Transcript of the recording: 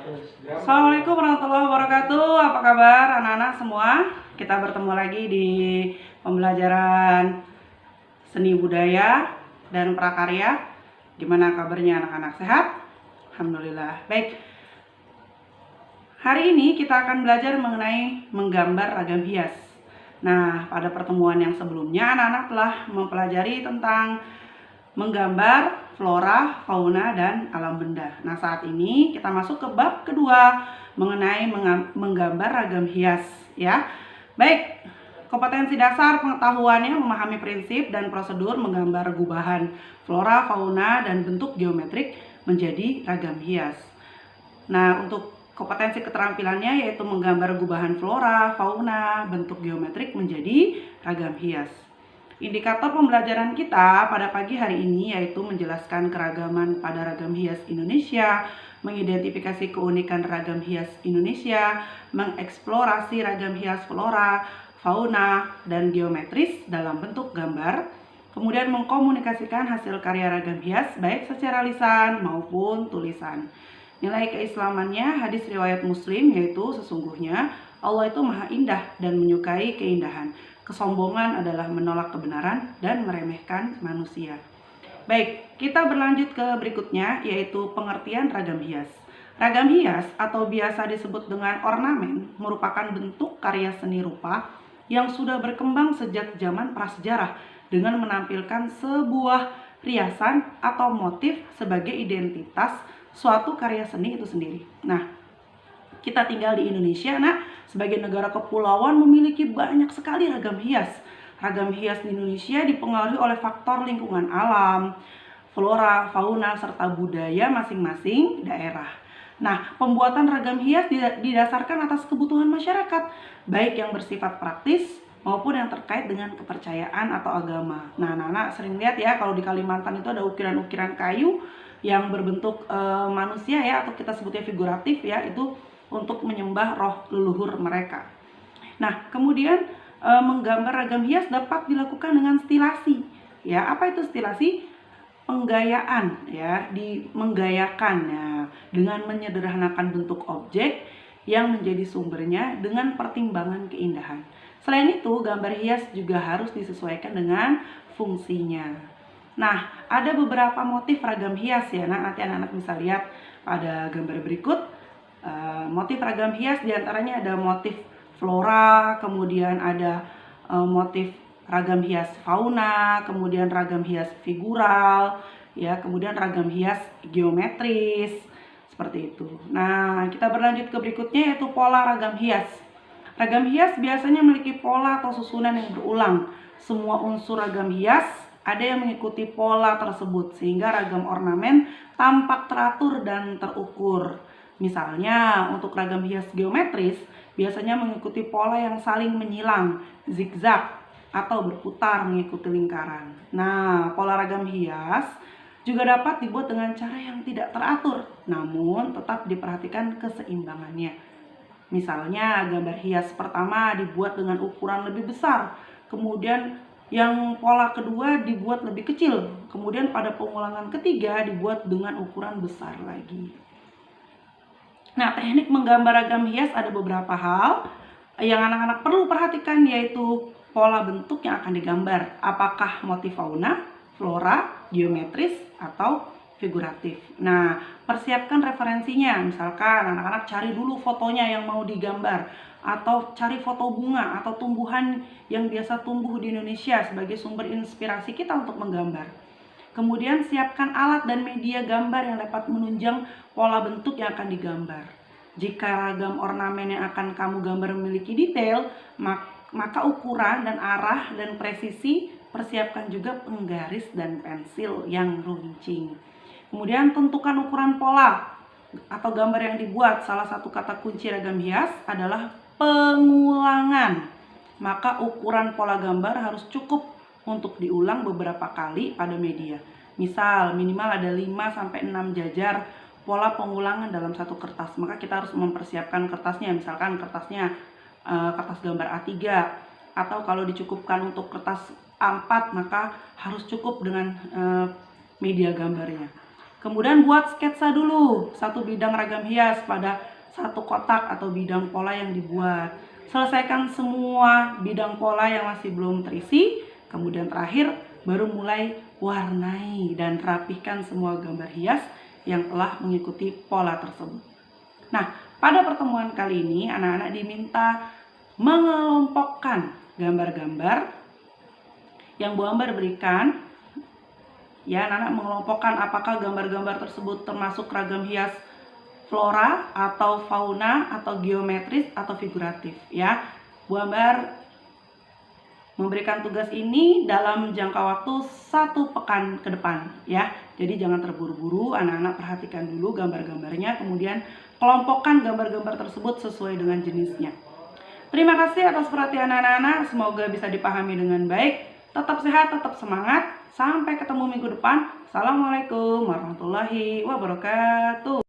Assalamualaikum warahmatullahi wabarakatuh. Apa kabar anak-anak semua? Kita bertemu lagi di pembelajaran seni budaya dan prakarya. Gimana kabarnya anak-anak, sehat? Alhamdulillah. Baik. Hari ini kita akan belajar mengenai menggambar ragam hias. Nah, pada pertemuan yang sebelumnya anak-anak telah mempelajari tentang menggambar flora, fauna, dan alam benda. Nah, saat ini kita masuk ke bab kedua mengenai menggambar ragam hias, ya. Baik, kompetensi dasar pengetahuannya memahami prinsip dan prosedur menggambar gubahan flora, fauna, dan bentuk geometrik menjadi ragam hias. Nah, untuk kompetensi keterampilannya yaitu menggambar gubahan flora, fauna, bentuk geometrik menjadi ragam hias. Indikator pembelajaran kita pada pagi hari ini yaitu menjelaskan keragaman pada ragam hias Indonesia, mengidentifikasi keunikan ragam hias Indonesia, mengeksplorasi ragam hias flora, fauna, dan geometris dalam bentuk gambar, kemudian mengkomunikasikan hasil karya ragam hias baik secara lisan maupun tulisan. Nilai keislamannya hadis riwayat Muslim yaitu sesungguhnya Allah itu maha indah dan menyukai keindahan. Kesombongan adalah menolak kebenaran dan meremehkan manusia. Baik, kita berlanjut ke berikutnya yaitu pengertian ragam hias. Ragam hias atau biasa disebut dengan ornamen merupakan bentuk karya seni rupa yang sudah berkembang sejak zaman prasejarah dengan menampilkan sebuah riasan atau motif sebagai identitas suatu karya seni itu sendiri. Nah, kita tinggal di Indonesia, sebagai negara kepulauan memiliki banyak sekali ragam hias. Ragam hias di Indonesia dipengaruhi oleh faktor lingkungan alam, flora, fauna, serta budaya masing-masing daerah. Nah, pembuatan ragam hias didasarkan atas kebutuhan masyarakat, baik yang bersifat praktis maupun yang terkait dengan kepercayaan atau agama. Nah, anak-anak sering lihat ya kalau di Kalimantan itu ada ukiran-ukiran kayu yang berbentuk manusia ya, atau kita sebutnya figuratif ya, itu untuk menyembah roh leluhur mereka. Nah, kemudian menggambar ragam hias dapat dilakukan dengan stilasi. Ya, apa itu stilasi? Penggayaan ya, menggayakan ya, dengan menyederhanakan bentuk objek yang menjadi sumbernya dengan pertimbangan keindahan. Selain itu, gambar hias juga harus disesuaikan dengan fungsinya. Nah, ada beberapa motif ragam hias ya. Nah, nanti anak-anak bisa lihat pada gambar berikut. Motif ragam hias diantaranya ada motif flora, kemudian ada motif ragam hias fauna, kemudian ragam hias figural, ya, kemudian ragam hias geometris, seperti itu. Nah, kita berlanjut ke berikutnya yaitu pola ragam hias. Ragam hias biasanya memiliki pola atau susunan yang berulang. Semua unsur ragam hias ada yang mengikuti pola tersebut sehingga ragam ornamen tampak teratur dan terukur. Misalnya, untuk ragam hias geometris biasanya mengikuti pola yang saling menyilang, zigzag, atau berputar mengikuti lingkaran. Nah, pola ragam hias juga dapat dibuat dengan cara yang tidak teratur, namun tetap diperhatikan keseimbangannya. Misalnya, gambar hias pertama dibuat dengan ukuran lebih besar, kemudian yang pola kedua dibuat lebih kecil, kemudian pada pengulangan ketiga dibuat dengan ukuran besar lagi. Nah, teknik menggambar ragam hias ada beberapa hal yang anak-anak perlu perhatikan, yaitu pola bentuk yang akan digambar. Apakah motif fauna, flora, geometris, atau figuratif. Nah, persiapkan referensinya. Misalkan anak-anak cari dulu fotonya yang mau digambar, atau cari foto bunga atau tumbuhan yang biasa tumbuh di Indonesia sebagai sumber inspirasi kita untuk menggambar. Kemudian siapkan alat dan media gambar yang dapat menunjang pola bentuk yang akan digambar. Jika ragam ornamen yang akan kamu gambar memiliki detail, maka ukuran dan arah dan presisi persiapkan juga penggaris dan pensil yang runcing. Kemudian tentukan ukuran pola atau gambar yang dibuat. Salah satu kata kunci ragam hias adalah pengulangan. Maka ukuran pola gambar harus cukup untuk diulang beberapa kali pada media. Misal minimal ada 5-6 jajar pola pengulangan dalam satu kertas. Maka kita harus mempersiapkan kertasnya. Misalkan kertasnya kertas gambar A3, atau kalau dicukupkan untuk kertas A4 maka harus cukup dengan media gambarnya. Kemudian buat sketsa dulu satu bidang ragam hias pada satu kotak atau bidang pola yang dibuat. Selesaikan semua bidang pola yang masih belum terisi. Kemudian terakhir baru mulai warnai dan rapihkan semua gambar hias yang telah mengikuti pola tersebut. Nah, pada pertemuan kali ini anak-anak diminta mengelompokkan gambar-gambar yang Bu Ambar berikan. Ya, anak-anak mengelompokkan apakah gambar-gambar tersebut termasuk ragam hias flora atau fauna atau geometris atau figuratif ya. Bu Ambar memberikan tugas ini dalam jangka waktu 1 pekan ke depan ya. Jadi jangan terburu-buru, anak-anak perhatikan dulu gambar-gambarnya, kemudian kelompokkan gambar-gambar tersebut sesuai dengan jenisnya. Terima kasih atas perhatian anak-anak, semoga bisa dipahami dengan baik. Tetap sehat, tetap semangat. Sampai ketemu minggu depan. Assalamualaikum warahmatullahi wabarakatuh.